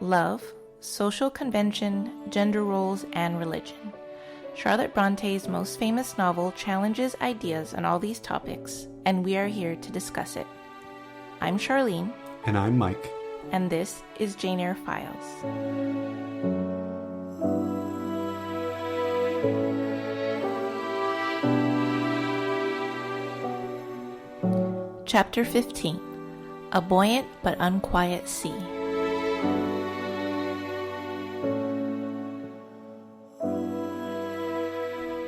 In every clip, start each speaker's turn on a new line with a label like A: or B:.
A: love, social convention, gender roles, and religion. Charlotte Bronte's most famous novel challenges ideas on all these topics, and we are here to discuss it. I'm Charlene.
B: And I'm Mike.
A: And this is Jane Eyre Files. Chapter 15. A Buoyant but Unquiet Sea.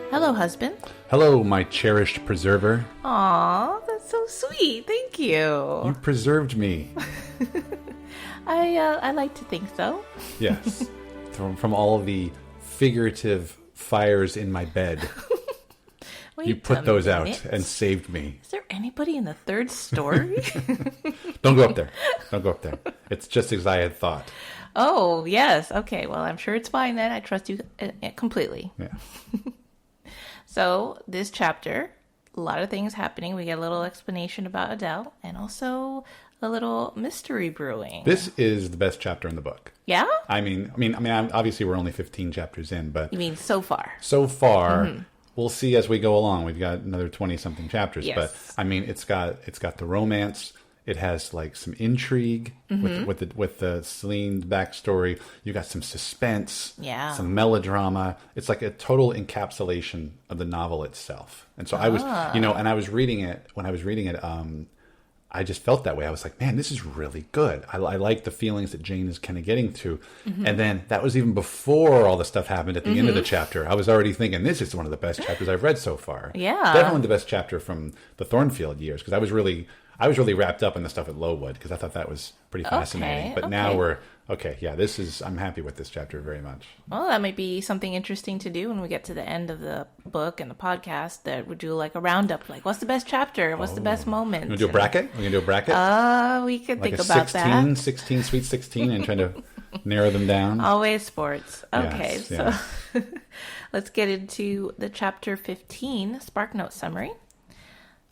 A: Hello, husband.
B: Hello, my cherished preserver.
A: Aw, that's so sweet. Thank you.
B: You preserved me.
A: I like to think so.
B: Yes. From all the figurative fires in my bed. You put those out and saved me.
A: Is there anybody in the third story?
B: Don't go up there. Don't go up there. It's just as I had thought.
A: Oh, yes. Okay. Well, I'm sure it's fine then. I trust you completely.
B: Yeah.
A: So, this chapter, a lot of things happening. We get a little explanation about Adele and also a little mystery brewing.
B: This is the best chapter in the book.
A: Yeah?
B: I mean, obviously we're only 15 chapters in, but...
A: You mean so far?
B: So far, we'll see as we go along. We've got another 20-something chapters,
A: yes.
B: But I mean, it's got the romance. It has like some intrigue with the Celine backstory. You got some suspense, some melodrama. It's like a total encapsulation of the novel itself. And so I was, and I was reading it. When I was reading it, I just felt that way. I was like, man, this is really good. I like the feelings that Jane is kind of getting to. And then that was even before all the stuff happened at the end of the chapter. I was already thinking, this is one of the best chapters I've read so far.
A: Yeah.
B: Definitely the best chapter from the Thornfield years, because I was really wrapped up in the stuff at Lowood, because I thought that was pretty fascinating. But now we're, I'm happy with this chapter very much.
A: Well, that might be something interesting to do when we get to the end of the book and the podcast, that we do like a roundup, like what's the best chapter? What's the best moment?
B: You want to do a bracket? We're going to do a bracket?
A: We could
B: like
A: think about
B: 16, Sweet 16, and trying to narrow them down.
A: Always sports. Okay,
B: yes.
A: So let's get into the chapter 15 Spark Note summary.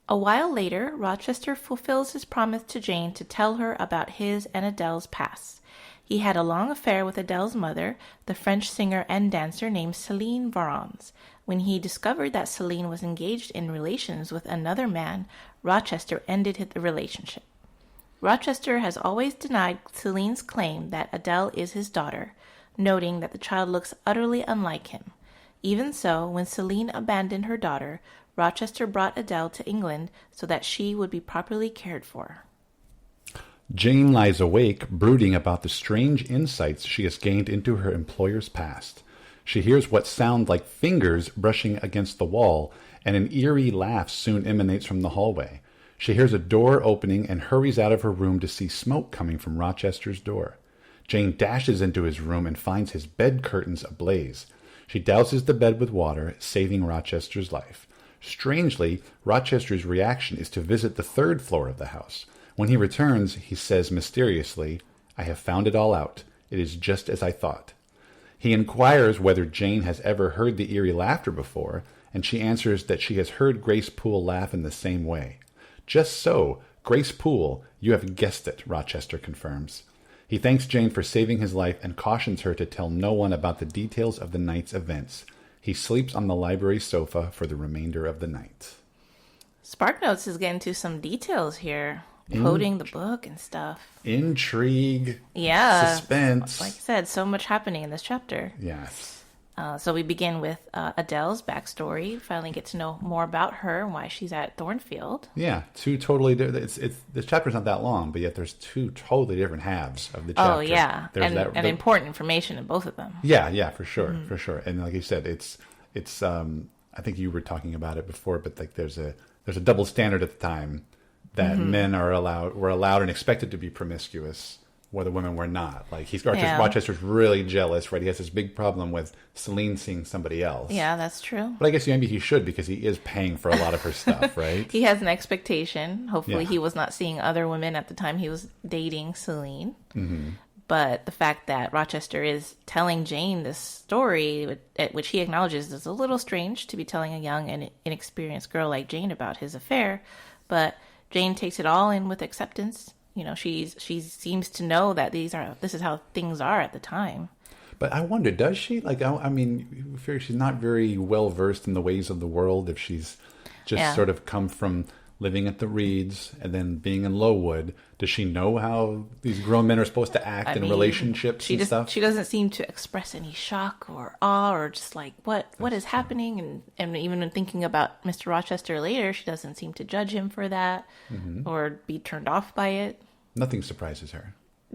A: A while later, Rochester fulfills his promise to Jane to tell her about his and Adele's past. He had a long affair with Adele's mother, the French singer and dancer named Celine Varens. When he discovered that Celine was engaged in relations with another man, Rochester ended the relationship. Rochester has always denied Celine's claim that Adele is his daughter, noting that the child looks utterly unlike him. Even so, when Celine abandoned her daughter, Rochester brought Adele to England so that she would be properly cared for.
B: Jane lies awake, brooding about the strange insights she has gained into her employer's past. She hears what sound like fingers brushing against the wall, and an eerie laugh soon emanates from the hallway. She hears a door opening and hurries out of her room to see smoke coming from Rochester's door. Jane dashes into his room and finds his bed curtains ablaze. She douses the bed with water, saving Rochester's life. Strangely, Rochester's reaction is to visit the third floor of the house. When he returns, he says mysteriously, "I have found it all out. It is just as I thought." He inquires whether Jane has ever heard the eerie laughter before, and she answers that she has heard Grace Poole laugh in the same way. "Just so, Grace Poole, you have guessed it," Rochester confirms. He thanks Jane for saving his life and cautions her to tell no one about the details of the night's events. He sleeps on the library sofa for the remainder of the night.
A: SparkNotes is getting to some details here, quoting the book and stuff.
B: Intrigue.
A: Yeah.
B: Suspense.
A: Like I said, so much happening in this chapter.
B: Yes.
A: So we begin with Adele's backstory. Finally get to know more about her and why she's at Thornfield.
B: Yeah, two totally different. This chapter's not that long, but yet there's two totally different halves of the chapter.
A: Oh yeah, and important information in both of them.
B: Yeah, for sure, for sure. And like you said, it's. I think you were talking about it before, but like there's a double standard at the time that men were allowed and expected to be promiscuous, where the women were not. Like Rochester's really jealous, right? He has this big problem with Celine seeing somebody else.
A: Yeah, that's true.
B: But I guess maybe he should, because he is paying for a lot of her stuff, right?
A: He has an expectation. Hopefully he was not seeing other women at the time he was dating Celine. Mm-hmm. But the fact that Rochester is telling Jane this story, which he acknowledges is a little strange to be telling a young and inexperienced girl like Jane about his affair, but Jane takes it all in with acceptance she seems to know that this is how things are at the time.
B: But I wonder, does she? Like, I mean, I figure she's not very well versed in the ways of the world if she's just sort of come from living at the Reeds and then being in Lowood. Does she know how these grown men are supposed to act in relationships and stuff?
A: She doesn't seem to express any shock or awe or just like what is happening. And even when thinking about Mr. Rochester later, she doesn't seem to judge him for that or be turned off by it.
B: Nothing surprises her.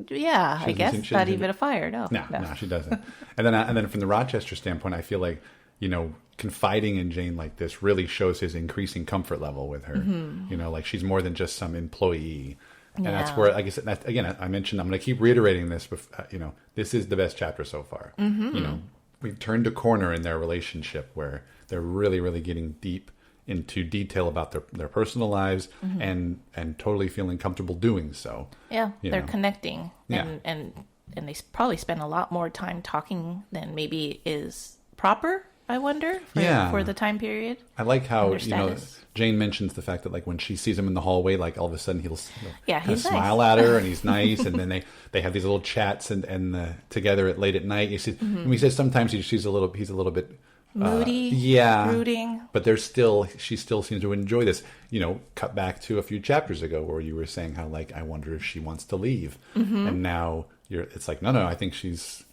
A: Yeah, I guess not even a fire. No,
B: she doesn't. And then from the Rochester standpoint, I feel like, confiding in Jane like this really shows his increasing comfort level with her. Like she's more than just some employee. And that's where, I guess, again, I mentioned, I'm going to keep reiterating this, but, this is the best chapter so far. We've turned a corner in their relationship where they're really, really getting deep into detail about their personal lives and totally feeling comfortable doing so.
A: Yeah, they're connecting. And they probably spend a lot more time talking than maybe is proper, I wonder, for the time period.
B: I like how, Jane mentions the fact that, like, when she sees him in the hallway, like, all of a sudden he'll kind of smile at her and he's nice. And then they have these little chats and together late at night. You see, he says sometimes he's a little bit
A: moody, brooding.
B: But she still seems to enjoy this. Cut back to a few chapters ago where you were saying how, like, I wonder if she wants to leave. And now it's like, no, I think she's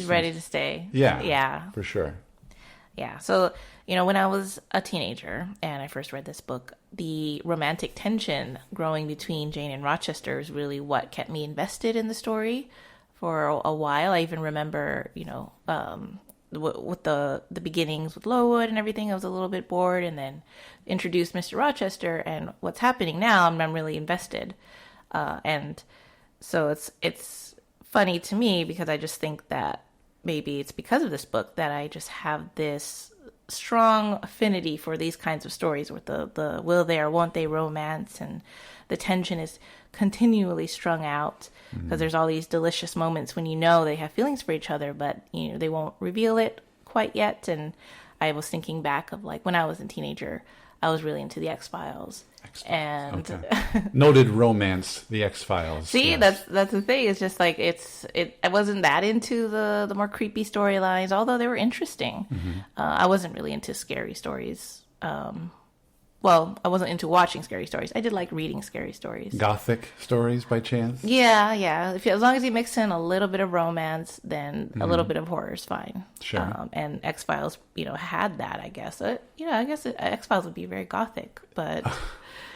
A: ready to stay.
B: Yeah, for sure.
A: Yeah. So, when I was a teenager and I first read this book, the romantic tension growing between Jane and Rochester is really what kept me invested in the story for a while. I even remember, with the beginnings with Lowood and everything, I was a little bit bored, and then introduced Mr. Rochester and what's happening now, I'm really invested. And so it's funny to me because I just think that maybe it's because of this book that I just have this strong affinity for these kinds of stories with the will they or won't they romance, and the tension is continually strung out because there's all these delicious moments when they have feelings for each other, but they won't reveal it quite yet. And I was thinking back of, like, when I was a teenager, I was really into the X-Files. And
B: noted romance, the X-Files.
A: See, yes. That's the thing. It's just like I wasn't that into the more creepy storylines, although they were interesting. I wasn't really into scary stories. Well, I wasn't into watching scary stories. I did like reading scary stories.
B: Gothic stories, by chance?
A: Yeah. As long as you mix in a little bit of romance, then a little bit of horror is fine.
B: Sure.
A: And X-Files, had that, I guess. I guess X-Files would be very gothic, but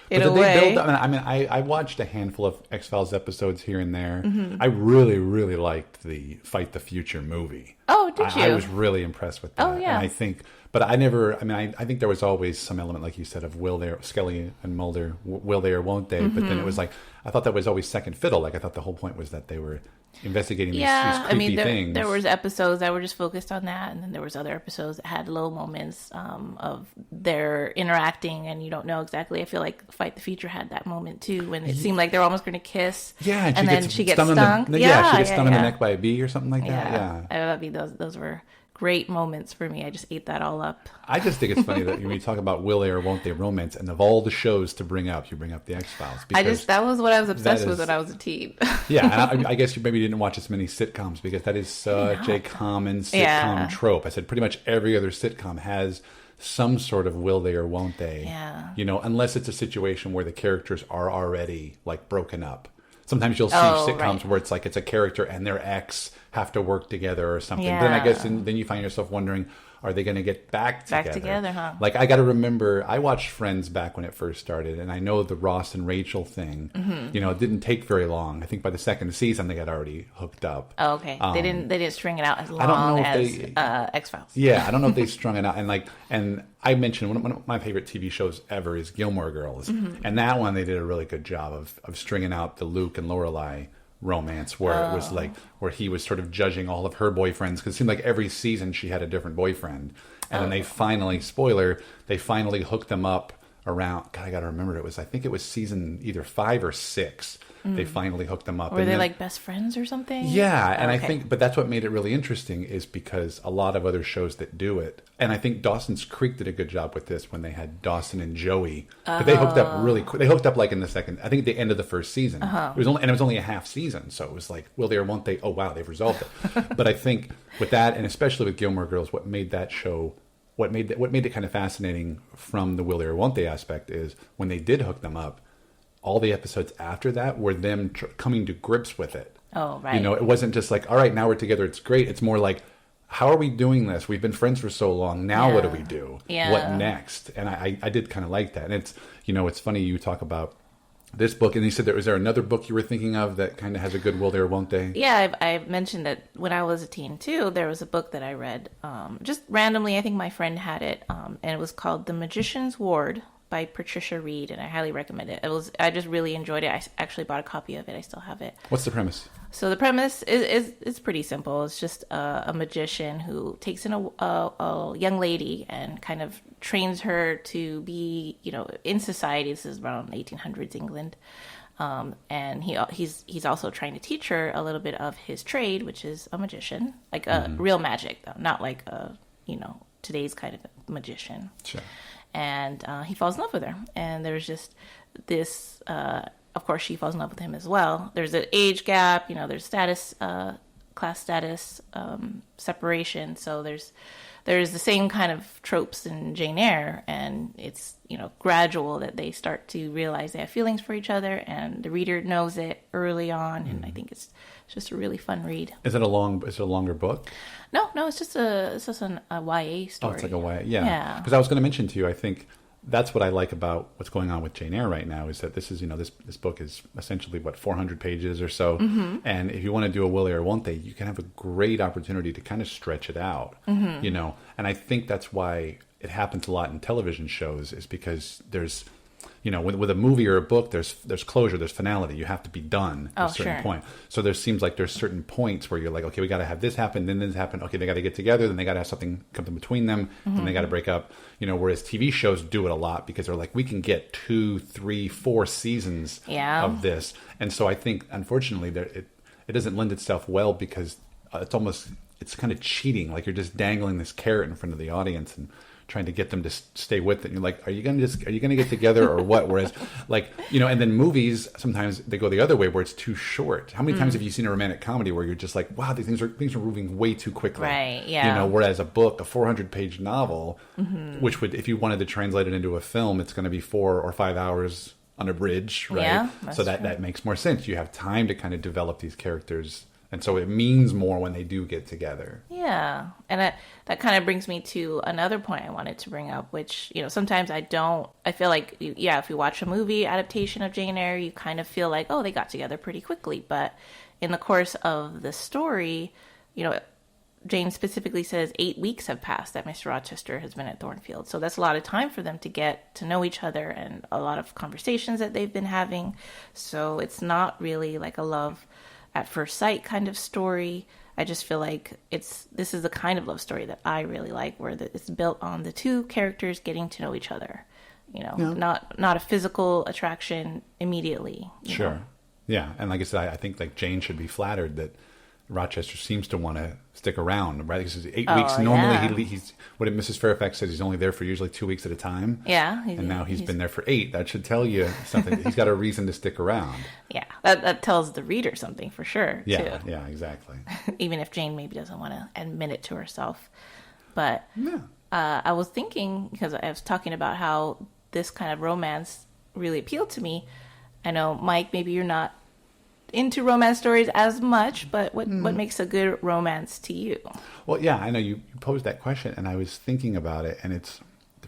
A: in a way.
B: I watched a handful of X-Files episodes here and there. I really, really liked the Fight the Future movie.
A: Oh, did you?
B: I was really impressed with that.
A: Oh, yeah.
B: And I think there was always some element, like you said, of Scully and Mulder, will they or won't they? But then it was like, I thought that was always second fiddle. Like, I thought the whole point was that they were investigating these creepy things.
A: There was episodes that were just focused on that, and then there was other episodes that had little moments of their interacting, and you don't know exactly. I feel like Fight the Future had that moment too, when it seemed like they were almost going to kiss.
B: Yeah,
A: and then she gets stung.
B: She gets stung in the neck by a bee or something like that. Yeah,
A: those were great moments for me. I just ate that all up.
B: I just think it's funny that when you talk about will they or won't they romance, and of all the shows to bring up, you bring up the X-Files.
A: That was what I was obsessed with when I was a teen.
B: Yeah, and I guess you maybe didn't watch as many sitcoms because that is such a common sitcom trope. I said pretty much every other sitcom has some sort of will they or won't they.
A: Yeah.
B: Unless it's a situation where the characters are already, like, broken up. Sometimes you'll see sitcoms where it's like it's a character and their ex have to work together or something.
A: Yeah.
B: But then I guess then you find yourself wondering, are they going to get back together?
A: Back together, huh?
B: Like, I got to remember, I watched Friends back when it first started, and I know the Ross and Rachel thing, it didn't take very long. I think by the second season, they got already hooked up.
A: Oh, okay. They didn't string it out as long as X-Files.
B: Yeah, I don't know if they strung it out. And I mentioned one of my favorite TV shows ever is Gilmore Girls. And that one, they did a really good job of stringing out the Luke and Lorelai romance where it was like where he was sort of judging all of her boyfriends because it seemed like every season she had a different boyfriend, and then they finally hooked them up around, God, I got to remember, I think it was season either 5 or 6. They finally hooked them up.
A: Were they like best friends or something?
B: Yeah, and I think, but that's what made it really interesting is because a lot of other shows that do it, and I think Dawson's Creek did a good job with this when they had Dawson and Joey. But they hooked up really quick. They hooked up like in the second, I think at the end of the first season. It was only a half season, so it was like, will they or won't they? Oh wow, they've resolved it. But I think with that, and especially with Gilmore Girls, what made that show, what made it kind of fascinating from the will they or won't they aspect is when they did hook them up, all the episodes after that were them coming to grips with it.
A: Oh, right.
B: It wasn't just like, all right, now we're together, it's great. It's more like, how are we doing this? We've been friends for so long. Now what do we do?
A: Yeah.
B: What next? And I did kind of like that. And it's, it's funny you talk about this book, and you said was there another book you were thinking of that kind of has a good will they or won't they?
A: Yeah, I've mentioned that when I was a teen too, there was a book that I read just randomly. I think my friend had it, and it was called The Magician's Ward by Patricia Reed, and I highly recommend it. I just really enjoyed it. I actually bought a copy of it. I still have it.
B: What's the premise?
A: So the premise is pretty simple. It's just a magician who takes in a young lady and kind of trains her to be, in society. This is around 1800s England. And he's also trying to teach her a little bit of his trade, which is a magician, like a real magic though, not like today's kind of magician.
B: Sure.
A: And he falls in love with her. And there's just this, of course, she falls in love with him as well. There's an age gap, there's class status separation. So there's the same kind of tropes in Jane Eyre. And it's, gradual that they start to realize they have feelings for each other. And the reader knows it early on. And I think it's just a really fun read.
B: Is it a longer book?
A: No, it's just a YA story.
B: Oh, it's like a YA, yeah. Because I was going to mention to you, I think that's what I like about what's going on with Jane Eyre right now is that this is, this book is essentially 400 pages or so. And if you want to do a will they or won't they, you can have a great opportunity to kind of stretch it out, And I think that's why it happens a lot in television shows is because there's, with a movie or a book, there's closure, there's finality. You have to be done at a certain point. So there seems like there's certain points where you're like, okay, we got to have this happen, then this happen. Okay, they got to get together, then they got to have something come in between them, then they got to break up. Whereas TV shows do it a lot because they're like, we can get 2, 3, 4 seasons of this. And so I think, unfortunately, it doesn't lend itself well because it's kind of cheating. Like you're just dangling this carrot in front of the audience and trying to get them to stay with it. And you're like, are you going to get together or what? Whereas and then movies, sometimes they go the other way where it's too short. How many times have you seen a romantic comedy where you're just like, wow, things are moving way too quickly.
A: Right. Yeah.
B: Whereas a book, a 400-page novel, which would, if you wanted to translate it into a film, it's going to be 4 or 5 hours on a bridge, right?
A: Yeah,
B: so that makes more sense. You have time to kind of develop these characters. And so it means more when they do get together.
A: Yeah. And that kind of brings me to another point I wanted to bring up, which, sometimes I feel like, if you watch a movie adaptation of Jane Eyre, you kind of feel like, oh, they got together pretty quickly. But in the course of the story, Jane specifically says 8 weeks have passed that Mr. Rochester has been at Thornfield. So that's a lot of time for them to get to know each other and a lot of conversations that they've been having. So it's not really like a love at first sight kind of story. I just feel like this is the kind of love story that I really like, where it's built on the two characters getting to know each other. Not a physical attraction immediately.
B: Sure. Yeah, and like I said, I think like Jane should be flattered that Rochester seems to want to stick around, right? Because 8 weeks. Normally, he's what Mrs. Fairfax says. He's only there for usually 2 weeks at a time.
A: Yeah,
B: and now he's been there for 8. That should tell you something. He's got a reason to stick around.
A: Yeah, that tells the reader something for sure.
B: Yeah,
A: too.
B: yeah, exactly.
A: Even if Jane maybe doesn't want to admit it to herself, but I was thinking, because I was talking about how this kind of romance really appealed to me. I know, Mike, maybe you're not into romance stories as much, but what makes a good romance to you?
B: Well, yeah, I know you posed that question, and I was thinking about it, and it's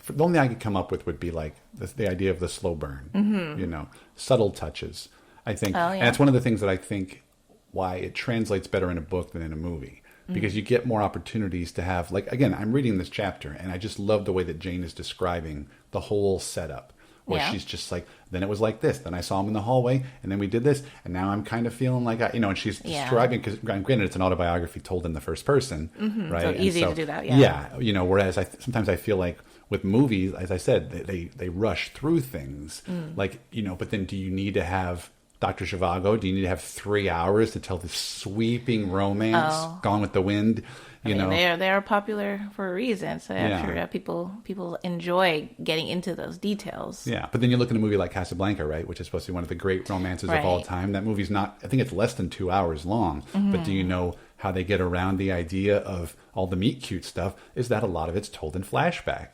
B: the only thing I could come up with would be like the idea of the slow burn, subtle touches. I think, and it's one of the things that I think why it translates better in a book than in a movie, because you get more opportunities to have, like, again, I'm reading this chapter, and I just love the way that Jane is describing the whole setup. Where she's just like, then it was like this. Then I saw him in the hallway, and then we did this, and now I'm kind of feeling like, and she's describing, because granted, it's an autobiography told in the first person, right?
A: So easy to do that,
B: Yeah, whereas sometimes I feel like with movies, as I said, they rush through things. Like, but then do you need to have Dr. Zhivago? Do you need to have 3 hours to tell this sweeping romance, Gone with the Wind?
A: They are popular for a reason. So I'm sure people enjoy getting into those details.
B: Yeah, but then you look at a movie like Casablanca, right, which is supposed to be one of the great romances of all time. That movie's I think it's less than 2 hours long. But do you know how they get around the idea of all the meet cute stuff? Is that a lot of it's told in flashback.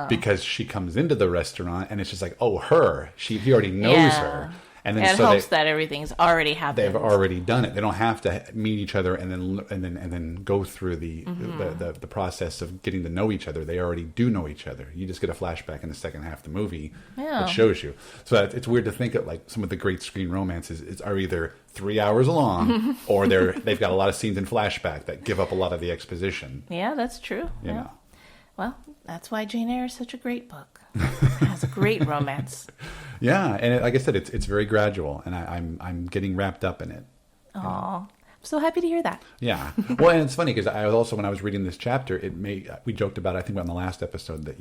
B: Because she comes into the restaurant and it's just like, oh, he already knows her. And then
A: it helps that everything's already happened.
B: They've already done it. They don't have to meet each other and then go through the process of getting to know each other. They already do know each other. You just get a flashback in the second half of the movie that shows you. So it's weird to think of like some of the great screen romances are either 3 hours long or they've got a lot of scenes in flashback that give up a lot of the exposition.
A: Yeah, that's true.
B: You know.
A: Well, that's why Jane Eyre is such a great book. It has a great romance.
B: Yeah, and like I said, it's very gradual, and I'm getting wrapped up in it.
A: Oh, I'm so happy to hear that.
B: Yeah. Well, and it's funny because I was also, when I was reading this chapter, we joked about it, I think on the last episode, that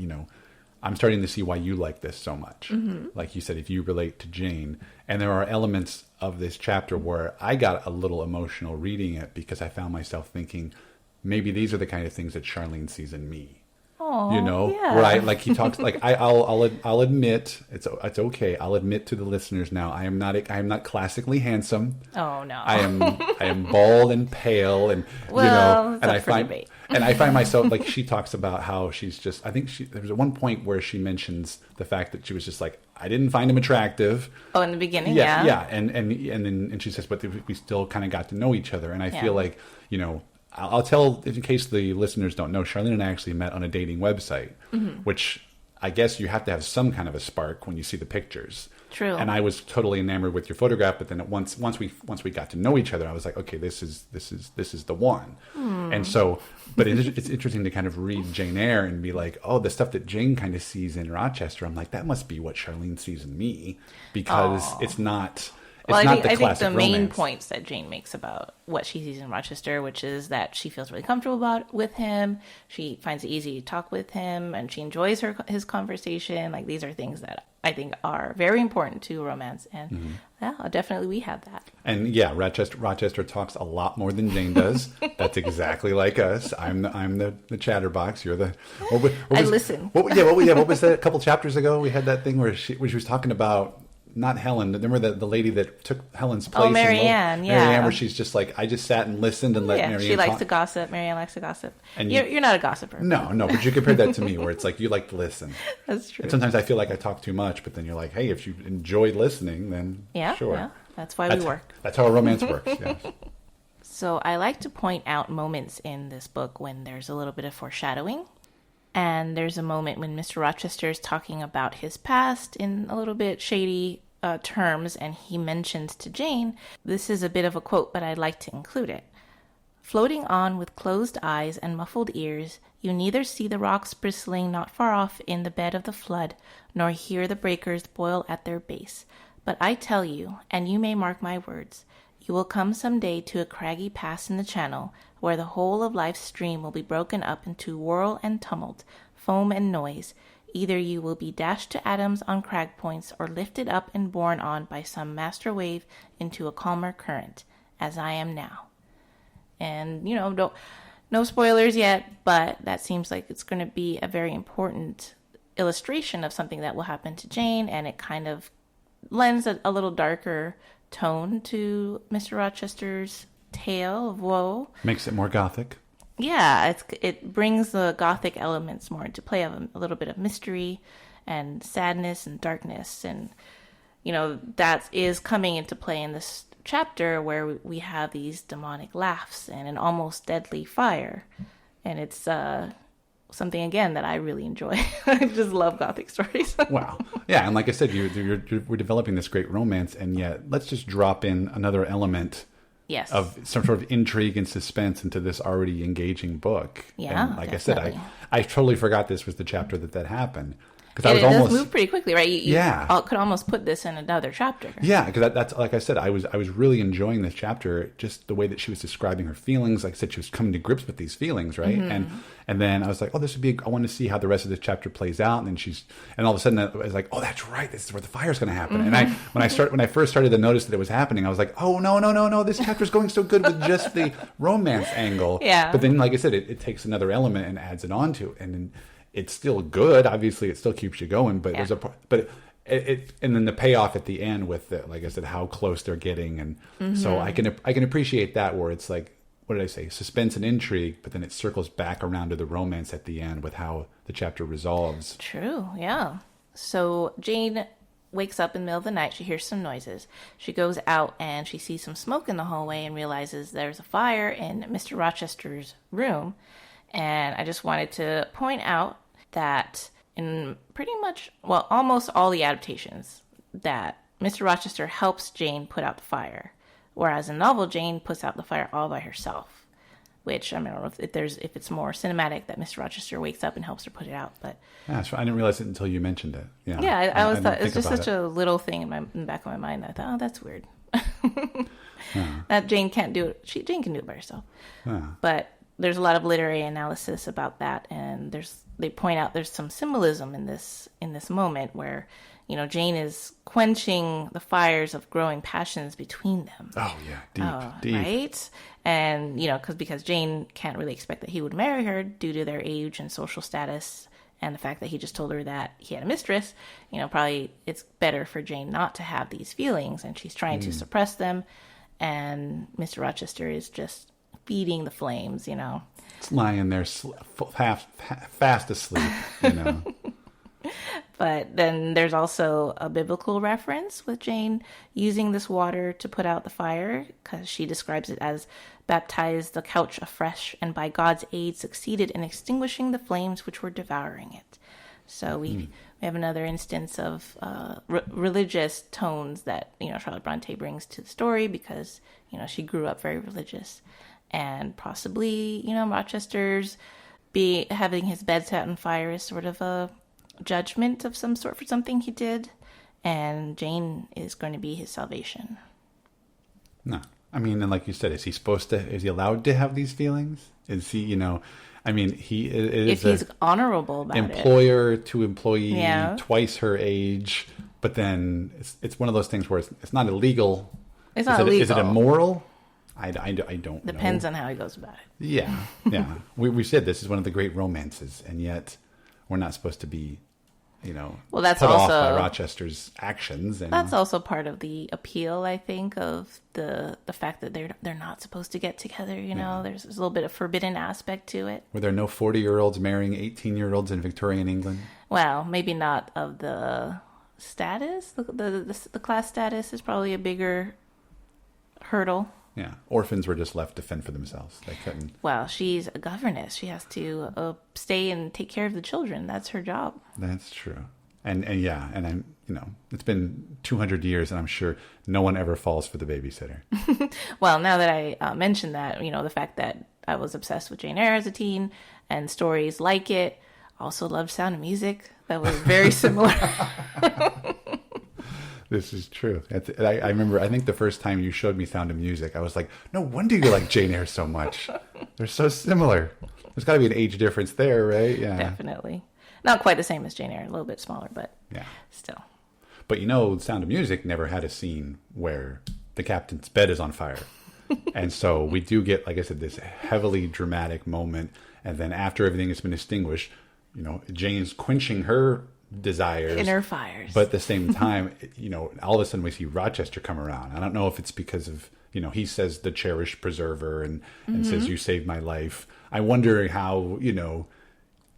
B: I'm starting to see why you like this so much. Like you said, if you relate to Jane, and there are elements of this chapter where I got a little emotional reading it because I found myself thinking, maybe these are the kind of things that Charlene sees in me. Where he talks like I'll admit it's okay. I'll admit to the listeners now. I am not classically handsome.
A: Oh no.
B: I am bald and pale and and I find myself like she talks about how she's just there's one point where she mentions the fact that she was just like, I didn't find him attractive.
A: Oh, in the beginning,
B: yeah. And she says, but we still kind of got to know each other, and I feel like I'll tell, in case the listeners don't know, Charlene and I actually met on a dating website, which I guess you have to have some kind of a spark when you see the pictures.
A: True.
B: And I was totally enamored with your photograph, but then once we got to know each other, I was like, okay, this is the one. And so, but it's interesting to kind of read Jane Eyre and be like, oh, the stuff that Jane kind of sees in Rochester, I'm like, that must be what Charlene sees in me, because it's not.
A: Well, I think the main points that Jane makes about what she sees in Rochester, which is that she feels really comfortable with him, she finds it easy to talk with him, and she enjoys his conversation. Like, these are things that I think are very important to romance, and definitely we have that. And
B: Rochester talks a lot more than Jane does. That's exactly like us. I'm the chatterbox. You're the.
A: I listen.
B: What was that? A couple chapters ago, we had that thing where she was talking about. Not Helen. Remember the lady that took Helen's place?
A: Oh, Marianne,
B: Marianne, where she's just like, I just sat and listened and let Marianne
A: she likes
B: talk.
A: to gossip. Marianne likes to gossip. And you're not a gossiper.
B: No, but you compared that to me, where it's like you like to listen.
A: That's true.
B: And sometimes I feel like I talk too much, but then you're like, hey, if you enjoy listening, then sure.
A: Yeah, that's why we work.
B: That's how a romance works, yes.
A: So I like to point out moments in this book when there's a little bit of foreshadowing. And there's a moment when Mr. Rochester is talking about his past in a little bit shady terms, and he mentions to Jane, this is a bit of a quote, but I'd like to include it. Floating on with closed eyes and muffled ears, you neither see the rocks bristling not far off in the bed of the flood, nor hear the breakers boil at their base. But I tell you, and you may mark my words, you will come some day to a craggy pass in the channel, where the whole of life's stream will be broken up into whirl and tumult, foam and noise. Either you will be dashed to atoms on crag points, or lifted up and borne on by some master wave into a calmer current, as I am now. And, no spoilers yet, but that seems like it's going to be a very important illustration of something that will happen to Jane, and it kind of lends a little darker tone to Mr. Rochester's tale of woe.
B: Makes it more gothic.
A: Yeah, it brings the gothic elements more into play, of a little bit of mystery and sadness and darkness. And, that is coming into play in this chapter where we have these demonic laughs and an almost deadly fire. And it's something, again, that I really enjoy. I just love gothic stories.
B: Wow. Yeah, and like I said, we're developing this great romance, and yet let's just drop in another element of some sort of intrigue and suspense into this already engaging book.
A: Yeah,
B: and like definitely. I said, I totally forgot this was the chapter that happened.
A: Because it does move pretty quickly, right? You
B: Yeah.
A: could almost put this in another chapter.
B: Yeah, because that's like I said, I was really enjoying this chapter, just the way that she was describing her feelings. Like I said, she was coming to grips with these feelings, right? And then I was like, oh, this would be. I want to see how the rest of this chapter plays out. And then all of a sudden I was like, oh, that's right. This is where the fire's going to happen. And when I first started to notice that it was happening, I was like, oh no, this chapter's going so good with just the romance angle.
A: Yeah.
B: But then, like I said, it takes another element and adds it onto it, and then it's still good. Obviously, it still keeps you going. But there's and then the payoff at the end with like I said, how close they're getting, and so I can appreciate that, where it's like, what did I say, suspense and intrigue, but then it circles back around to the romance at the end with how the chapter resolves.
A: True, yeah. So Jane wakes up in the middle of the night. She hears some noises. She goes out and she sees some smoke in the hallway and realizes there's a fire in Mr. Rochester's room. And I just wanted to point out that in pretty much, well, almost all the adaptations, that Mr. Rochester helps Jane put out the fire. Whereas in the novel, Jane puts out the fire all by herself. Which, I mean, I don't know if it's more cinematic that Mr. Rochester wakes up and helps her put it out. But
B: yeah, I didn't realize it until you mentioned it.
A: Yeah, I always thought it's just such a little thing in the back of my mind that I thought, oh, that's weird. That Jane can't do it. Jane can do it by herself. But there's a lot of literary analysis about that, and they point out there's some symbolism in this moment where, Jane is quenching the fires of growing passions between them.
B: Oh yeah, deep.
A: Right? And because Jane can't really expect that he would marry her due to their age and social status, and the fact that he just told her that he had a mistress, probably it's better for Jane not to have these feelings, and she's trying to suppress them, and Mr. Rochester is just feeding the flames,
B: It's lying there half fast asleep,
A: But then there's also a biblical reference with Jane using this water to put out the fire, because she describes it as baptized the couch afresh and by God's aid succeeded in extinguishing the flames which were devouring it. So we have another instance of religious tones that, Charlotte Bronte brings to the story because, she grew up very religious. And possibly, Rochester's having his bed set on fire is sort of a judgment of some sort for something he did, and Jane is going to be his salvation.
B: No, I mean, and like you said, is he allowed to have these feelings? Is he, he is, if
A: he's honorable about
B: employer to employee, twice her age, but then it's one of those things where it's not illegal.
A: It's not illegal.
B: Is it immoral? I don't know.
A: Depends on how he goes about it.
B: Yeah. we said this is one of the great romances, and yet we're not supposed to be,
A: well, that's
B: put
A: also
B: off by Rochester's actions. And
A: that's also part of the appeal, I think, of the fact that they're not supposed to get together. There's a little bit of forbidden aspect to it.
B: Were there no 40-year-olds marrying 18-year-olds in Victorian England?
A: Well, maybe not of the status. The class status is probably a bigger hurdle.
B: Yeah, orphans were just left to fend for themselves. They couldn't.
A: Well, she's a governess. She has to stay and take care of the children. That's her job. That's
B: true. And I'm, it's been 200 years, and I'm sure no one ever falls for the babysitter.
A: Well, now that I mentioned that, the fact that I was obsessed with Jane Eyre as a teen and stories like it, also loved Sound of Music. That was very similar.
B: This is true. I remember, I think the first time you showed me Sound of Music, I was like, no wonder you like Jane Eyre so much. They're so similar. There's got to be an age difference there, right? Yeah.
A: Definitely. Not quite the same as Jane Eyre, a little bit smaller, but still.
B: But Sound of Music never had a scene where the captain's bed is on fire. And so we do get, like I said, this heavily dramatic moment. And then after everything has been extinguished, Jane's quenching her desires,
A: inner fires,
B: but at the same time, all of a sudden we see Rochester come around. I don't know if it's because of he says the cherished preserver and says you saved my life. I wonder how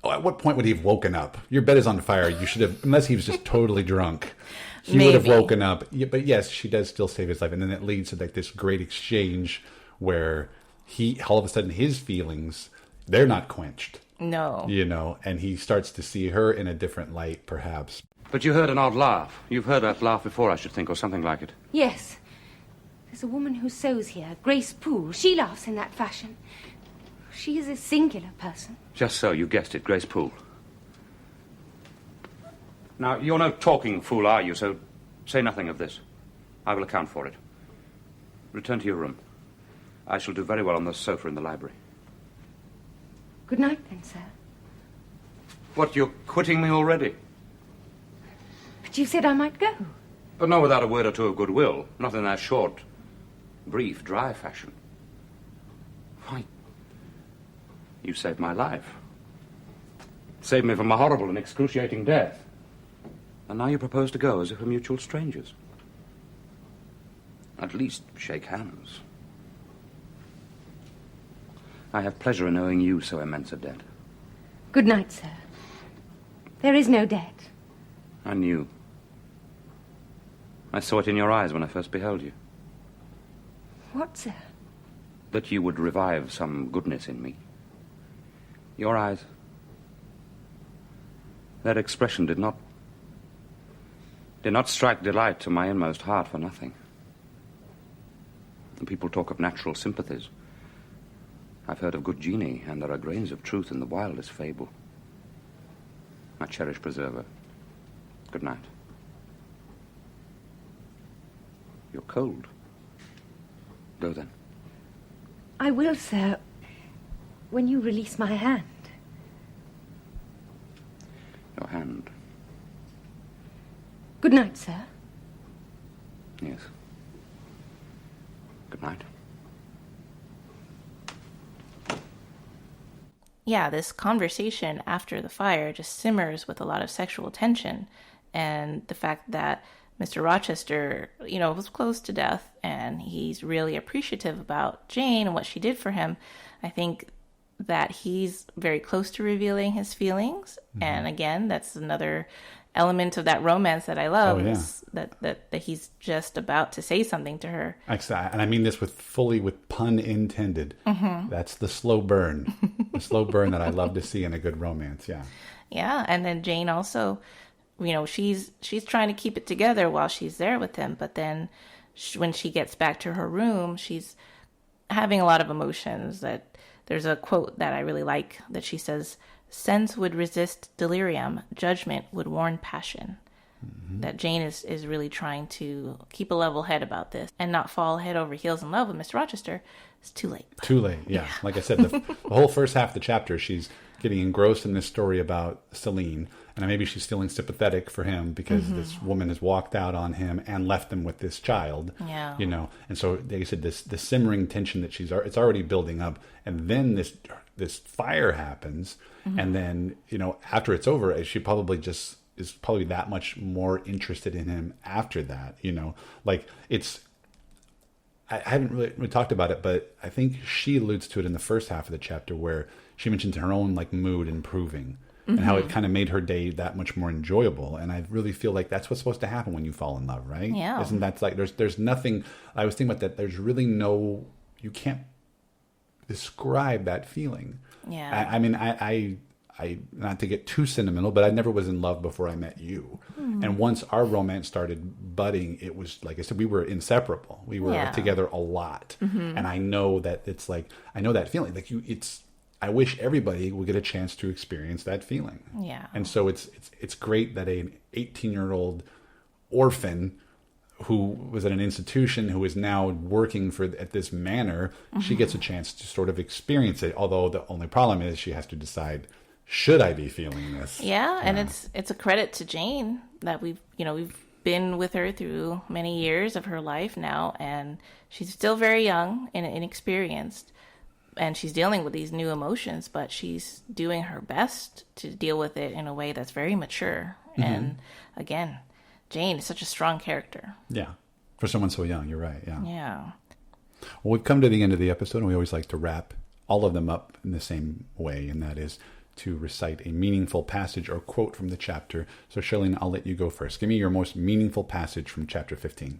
B: at what point would he have woken up? Your bed is on fire. You should have, unless he was just totally drunk. He would have woken up. Yeah, but yes, she does still save his life, and then it leads to like this great exchange where he all of a sudden his feelings, they're not quenched.
A: No.
B: And he starts to see her in a different light, perhaps.
C: But you heard an odd laugh. You've heard that laugh before, I should think, or something like it.
D: Yes. There's a woman who sews here, Grace Poole. She laughs in that fashion. She is a singular person.
C: Just so, you guessed it, Grace Poole. Now, you're no talking fool, are you? So say nothing of this. I will account for it. Return to your room. I shall do very well on the sofa in the library.
D: Good night, then, sir.
C: What, you're quitting me already?
D: But you said I might go.
C: But not without a word or two of goodwill. Not in that short, brief, dry fashion. Why, you saved my life. Saved me from a horrible and excruciating death. And now you propose to go as if we're mutual strangers. At least shake hands. I have pleasure in owing you so immense a debt.
D: Good night, sir. There is no debt.
C: I knew. I saw it in your eyes when I first beheld you.
D: What, sir?
C: That you would revive some goodness in me. Your eyes. That expression did not strike delight to my inmost heart for nothing. And people talk of natural sympathies. I've heard of good genii, and there are grains of truth in the wildest fable. My cherished preserver, good night. You're cold. Go then.
D: I will, sir, when you release my hand.
C: Your hand.
D: Good night, sir.
C: Yes. Good night.
A: Yeah, this conversation after the fire just simmers with a lot of sexual tension. And the fact that Mr. Rochester, was close to death and he's really appreciative about Jane and what she did for him. I think that he's very close to revealing his feelings. Mm-hmm. And again, that's another element of that romance that I love. Is that he's just about to say something to her.
B: And I mean this with pun intended. Mm-hmm. That's the slow burn. The slow burn that I love to see in a good romance. Yeah.
A: Yeah. And then Jane also, she's trying to keep it together while she's there with him. But then when she gets back to her room, she's having a lot of emotions. That there's a quote that I really like that she says, "Sense would resist delirium, judgment would warn passion." Mm-hmm. That Jane is really trying to keep a level head about this and not fall head over heels in love with Mr. Rochester. It's too late.
B: Too late, yeah. Like I said, the whole first half of the chapter, she's getting engrossed in this story about Celine, and maybe she's feeling sympathetic for him because mm-hmm. this woman has walked out on him and left him with this child. Yeah. And so, like I said, this simmering tension that it's already building up, and then this fire happens, mm-hmm. and then after it's over, she probably just is probably that much more interested in him after that. Like I haven't really talked about it, but I think she alludes to it in the first half of the chapter where she mentions her own mood improving mm-hmm. and how it kind of made her day that much more enjoyable. And I really feel like that's what's supposed to happen when you fall in love, right?
A: Yeah.
B: Isn't that there's nothing, I was thinking about that. There's really you can't describe that feeling.
A: Yeah.
B: I mean, I not to get too sentimental, but I never was in love before I met you. Mm. And once our romance started budding, it was, like I said, we were inseparable. We were together a lot. Mm-hmm. And I know that I know that feeling. I wish everybody would get a chance to experience that feeling.
A: Yeah. And
B: so it's great that an 18-year-old orphan who was at an institution who is now working at this manor, mm-hmm. she gets a chance to sort of experience it. Although the only problem is she has to decide, should I be feeling this?
A: Yeah, and it's a credit to Jane that we've been with her through many years of her life now, and she's still very young and inexperienced, and she's dealing with these new emotions, but she's doing her best to deal with it in a way that's very mature. Mm-hmm. And again, Jane is such a strong character. Yeah,
B: for someone so young, you're right. Yeah.
A: Yeah.
B: Well, we've come to the end of the episode, and we always like to wrap all of them up in the same way, and that is to recite a meaningful passage or quote from the chapter. So, Charlene, I'll let you go first. Give me your most meaningful passage from chapter 15.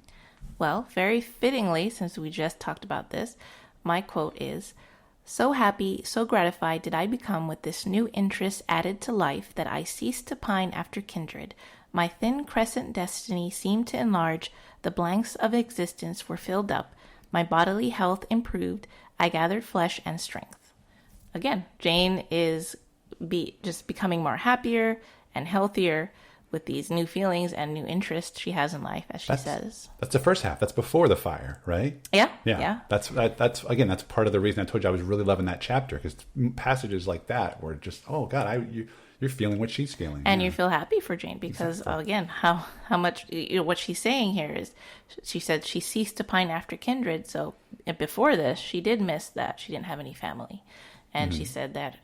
A: Well, very fittingly, since we just talked about this, my quote is, "So happy, so gratified did I become with this new interest added to life that I ceased to pine after kindred. My thin crescent destiny seemed to enlarge, the blanks of existence were filled up, my bodily health improved, I gathered flesh and strength." Again, Jane is just becoming more happier and healthier with these new feelings and new interests she has in life, as she says.
B: That's the first half. That's before the fire, right?
A: Yeah.
B: That's again, that's part of the reason I told you I was really loving that chapter, because passages like that were just, oh God, you're feeling what she's feeling,
A: and you feel happy for Jane because again, how much what she's saying here is, she said she ceased to pine after kindred. So before this, she did miss that she didn't have any family, and she said that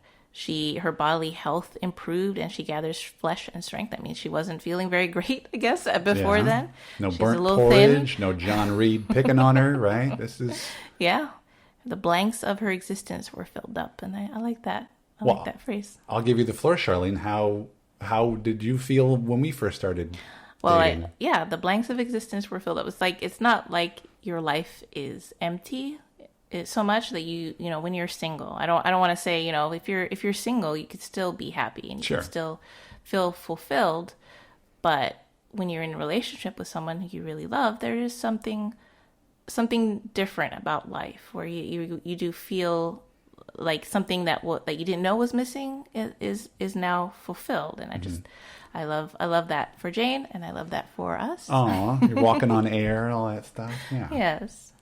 A: her bodily health improved and she gathers flesh and strength. That means she wasn't feeling very great, I guess, before then.
B: No
A: She's
B: burnt
A: a little
B: porridge,
A: thin.
B: no John Reed picking on her, right? This is...
A: Yeah. The blanks of her existence were filled up. And I like that. I like that phrase.
B: I'll give you the floor, Charlene. How did you feel when we first started dating?
A: The blanks of existence were filled up. It's not like your life is empty. It's so much that you when you're single, I don't want to say, if you're single, you could still be happy and you can still feel fulfilled. But when you're in a relationship with someone who you really love, there is something different about life where you do feel like something that you didn't know was missing is now fulfilled. And I love that for Jane, and I love that for us.
B: Oh, you're walking on air and all that stuff. Yeah.
A: Yes.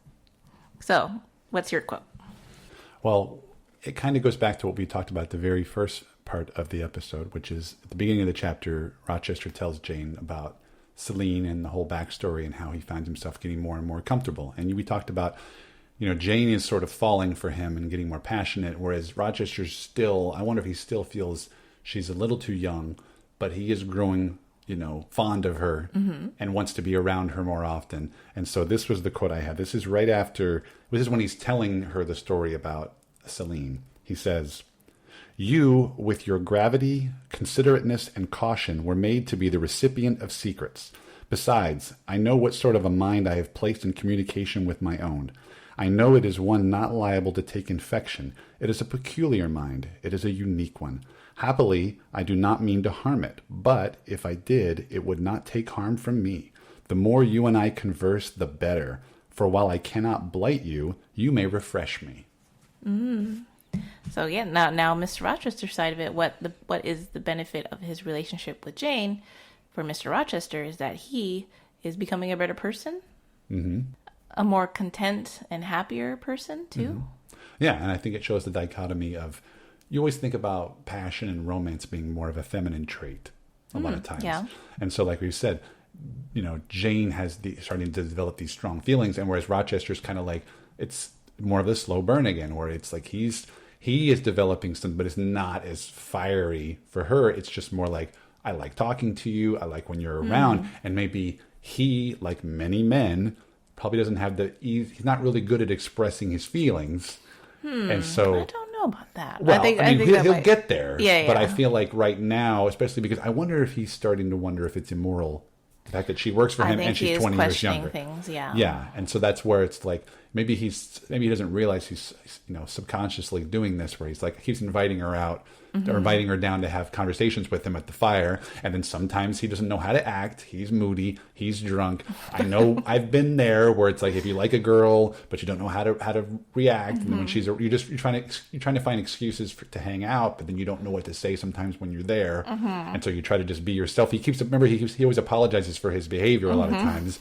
A: So, what's your quote?
B: Well, it kind of goes back to what we talked about at the very first part of the episode, which is at the beginning of the chapter, Rochester tells Jane about Celine and the whole backstory and how he finds himself getting more and more comfortable. And we talked about, Jane is sort of falling for him and getting more passionate, whereas Rochester's still, I wonder if he still feels she's a little too young, but he is growing, fond of her and wants to be around her more often. And so this was the quote I had. This is right after, this is when he's telling her the story about Celine. He says, "You, with your gravity, considerateness, and caution, were made to be the recipient of secrets. Besides, I know what sort of a mind I have placed in communication with my own. I know it is one not liable to take infection. It is a peculiar mind. It is a unique one. Happily, I do not mean to harm it, but if I did, it would not take harm from me. The more you and I converse, the better. For while I cannot blight you, you may refresh me."
A: So yeah, now Mr. Rochester's side of it, what is the benefit of his relationship with Jane for Mr. Rochester is that he is becoming a better person, a more content and happier person too.
B: Yeah, and I think it shows the dichotomy of, you always think about passion and romance being more of a feminine trait a lot of times. Yeah. And so like we said, Jane has starting to develop these strong feelings, and whereas Rochester's kind of like, it's more of a slow burn again, where it's like he is developing some, but it's not as fiery for her. It's just more like, I like talking to you. I like when you're around. And maybe he, like many men, probably doesn't have he's not really good at expressing his feelings. And so
A: I don't know about that.
B: Well, I think he'll get there.
A: Yeah.
B: But I feel like right now, especially because I wonder if he's starting to wonder if it's immoral, the fact that she works for him and she's 20 years younger.
A: Things,
B: yeah. And so that's where it's like, maybe he doesn't realize he's subconsciously doing this, where he's like, he's inviting her out or inviting her down to have conversations with him at the fire, and then sometimes he doesn't know how to act. He's moody, he's drunk. I know I've been there, where it's like, if you like a girl but you don't know how to react, and then when you're trying to find excuses to hang out, but then you don't know what to say sometimes when you're there, and so you try to just be yourself. He always apologizes for his behavior a lot of times,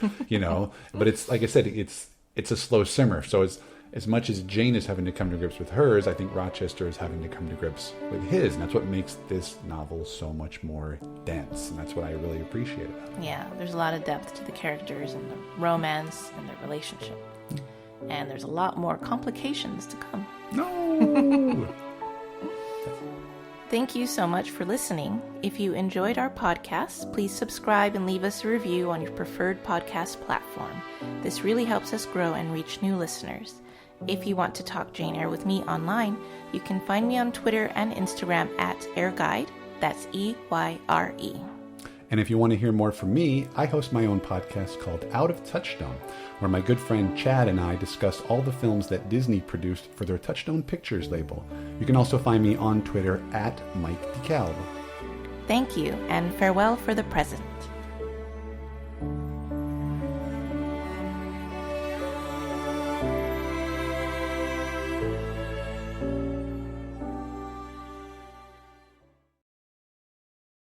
B: but it's like I said, it's a slow simmer. So as much as Jane is having to come to grips with hers, I think Rochester is having to come to grips with his. And that's what makes this novel so much more dense. And that's what I really appreciate about it.
A: Yeah, there's a lot of depth to the characters and the romance and their relationship. And there's a lot more complications to come.
B: No!
A: Thank you so much for listening. If you enjoyed our podcast, please subscribe and leave us a review on your preferred podcast platform. This really helps us grow and reach new listeners. If you want to talk Jane Eyre with me online, you can find me on Twitter and Instagram at AirGuide. That's EYRE.
B: And if you want to hear more from me, I host my own podcast called Out of Touchstone, where my good friend Chad and I discuss all the films that Disney produced for their Touchstone Pictures label. You can also find me on Twitter at Mike DeKalb.
A: Thank you, and farewell for the present.